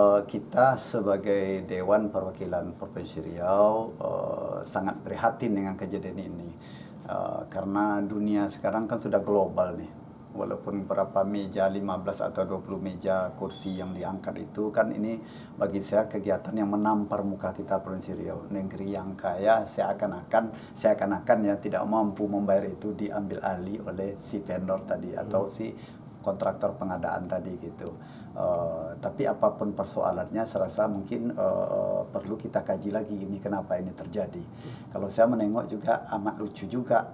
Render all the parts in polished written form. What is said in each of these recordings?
Kita sebagai Dewan Perwakilan Provinsi Riau sangat prihatin dengan kejadian ini. Karena dunia sekarang kan sudah global nih. Walaupun berapa meja, 15 atau 20 meja kursi yang diangkat itu kan ini bagi saya kegiatan yang menampar muka kita Provinsi Riau. Negeri yang kaya seakan-akan ya tidak mampu membayar itu diambil alih oleh si vendor tadi atau si kontraktor pengadaan tadi gitu. Tapi apapun persoalannya, saya rasa mungkin perlu kita kaji lagi ini kenapa ini terjadi. Kalau saya menengok juga amat lucu juga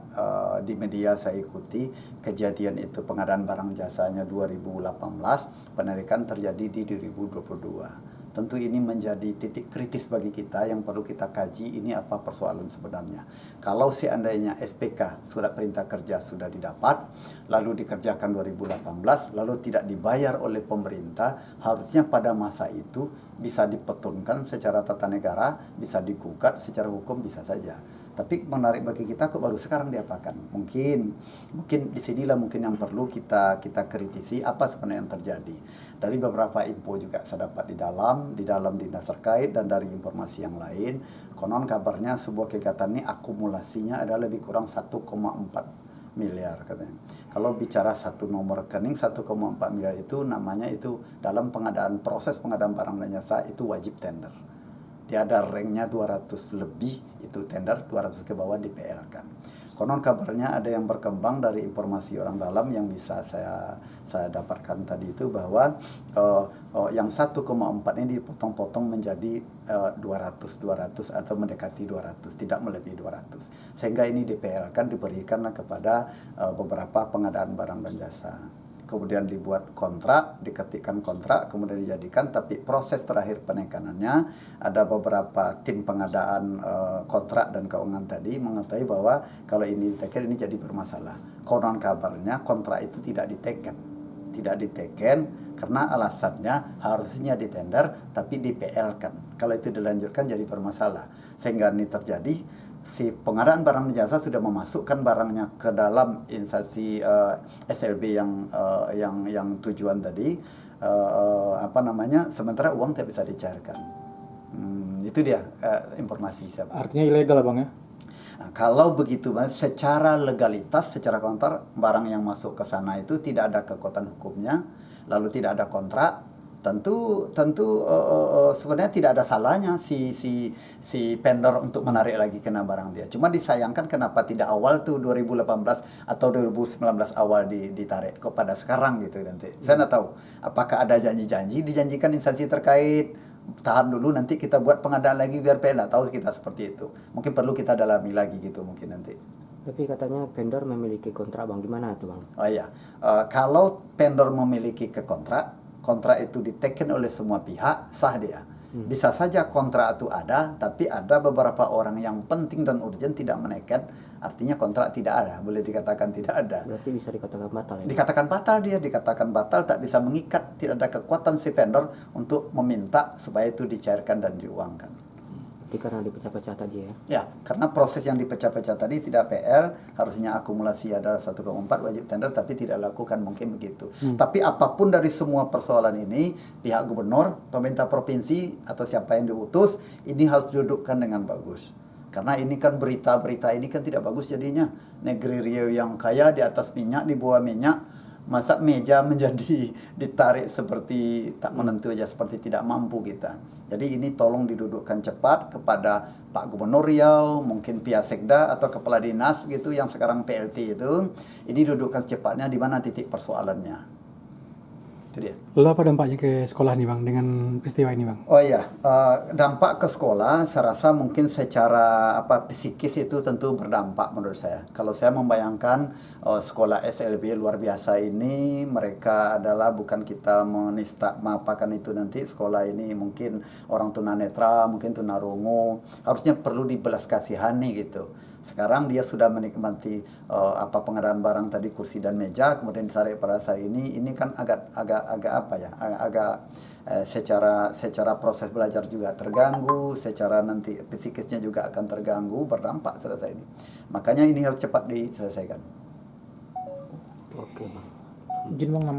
di media saya ikuti kejadian itu pengadaan barang jasanya 2018, penarikan terjadi di 2022. Tentu ini menjadi titik kritis bagi kita yang perlu kita kaji ini apa persoalan sebenarnya. Kalau seandainya SPK, surat perintah kerja sudah didapat, lalu dikerjakan 2018, lalu tidak dibayar oleh pemerintah, harusnya pada masa itu bisa dipetunkan secara tata negara, bisa digugat secara hukum bisa saja. Tapi menarik bagi kita kok baru sekarang diapakan. Mungkin disinilah mungkin yang perlu kita kritisi apa sebenarnya yang terjadi. Dari beberapa info juga saya dapat di dalam dinas terkait dan dari informasi yang lain, konon kabarnya sebuah kegiatan ini akumulasinya adalah lebih kurang 1,4 miliar katanya. Kalau bicara satu nomor rekening 1,4 miliar itu namanya itu dalam proses pengadaan barang dan jasa itu wajib tender. Dia ada ranknya 200 lebih itu tender, 200 ke bawah di PL kan. Konon kabarnya ada yang berkembang dari informasi orang dalam yang bisa saya dapatkan tadi itu bahwa yang 1,4 ini dipotong-potong menjadi 200 atau mendekati 200, tidak melebihi 200. Sehingga ini DPL kan diberikan kepada beberapa pengadaan barang dan jasa. Kemudian dibuat kontrak, diketikkan kontrak, kemudian dijadikan, tapi proses terakhir penekanannya ada beberapa tim pengadaan kontrak dan keuangan tadi mengetahui bahwa kalau ini diteken ini jadi bermasalah. Konon kabarnya kontrak itu tidak diteken karena alasannya harusnya ditender tapi di PL kan. Kalau itu dilanjutkan jadi bermasalah. Sehingga ini terjadi si pengadaan barang dan jasa sudah memasukkan barangnya ke dalam instansi SLB yang tujuan tadi sementara uang tidak bisa dicairkan. Itu dia informasi saya. Artinya ilegal Bang ya? Nah, kalau begitu secara legalitas, secara kontrak barang yang masuk ke sana itu tidak ada kekuatan hukumnya, lalu tidak ada kontrak. Tentu sebenarnya tidak ada salahnya si vendor untuk menarik lagi kena barang dia. Cuma disayangkan kenapa tidak awal tuh 2018 atau 2019 awal ditarik kepada sekarang gitu nanti. Saya nggak tahu apakah ada janji-janji dijanjikan instansi terkait. Tahan dulu nanti kita buat pengadaan lagi biar PL, tahu kita seperti itu. Mungkin perlu kita dalami lagi gitu mungkin nanti. Tapi katanya vendor memiliki kontrak Bang, gimana tuh Bang? Oh iya, kalau vendor memiliki kontrak itu diteken oleh semua pihak, sah dia. Bisa saja kontrak itu ada, tapi ada beberapa orang yang penting dan urgent tidak menaikkan, artinya kontrak tidak ada, boleh dikatakan tidak ada. Berarti bisa dikatakan batal ya? Dikatakan batal, tak bisa mengikat, tidak ada kekuatan si vendor untuk meminta supaya itu dicairkan dan diuangkan. Berarti karena dipecah-pecah tadi ya? Ya, karena proses yang dipecah-pecah tadi tidak PL, harusnya akumulasi ada 1,4 wajib tender, tapi tidak lakukan mungkin begitu. Tapi apapun dari semua persoalan ini, pihak gubernur, pemerintah provinsi, atau siapa yang diutus, ini harus didudukkan dengan bagus. Karena ini kan berita-berita ini kan tidak bagus jadinya. Negeri Riau yang kaya di atas minyak, di bawah minyak, masa meja menjadi ditarik seperti tak menentu aja, seperti tidak mampu kita. Jadi ini tolong didudukkan cepat kepada Pak Gubernur Riau, mungkin pihak Sekda atau kepala dinas gitu yang sekarang PLT itu. Ini dudukkan secepatnya di mana titik persoalannya. Itu dia. Lalu apa dampaknya ke sekolah nih Bang dengan peristiwa ini Bang? Oh iya, dampak ke sekolah saya rasa mungkin secara psikis itu tentu berdampak menurut saya. Kalau saya membayangkan sekolah SLB luar biasa ini, mereka adalah bukan kita menista mapakan itu nanti sekolah ini mungkin orang tunanetra, mungkin tunarungu, harusnya perlu dibelas kasihani gitu. Sekarang dia sudah menikmati pengadaan barang tadi kursi dan meja, kemudian ditarik pada saat ini kan agak secara proses belajar juga terganggu, secara nanti psikisnya juga akan terganggu, berdampak selesai ini. Makanya ini harus cepat diselesaikan. Oke Bang. Izin Bang, nama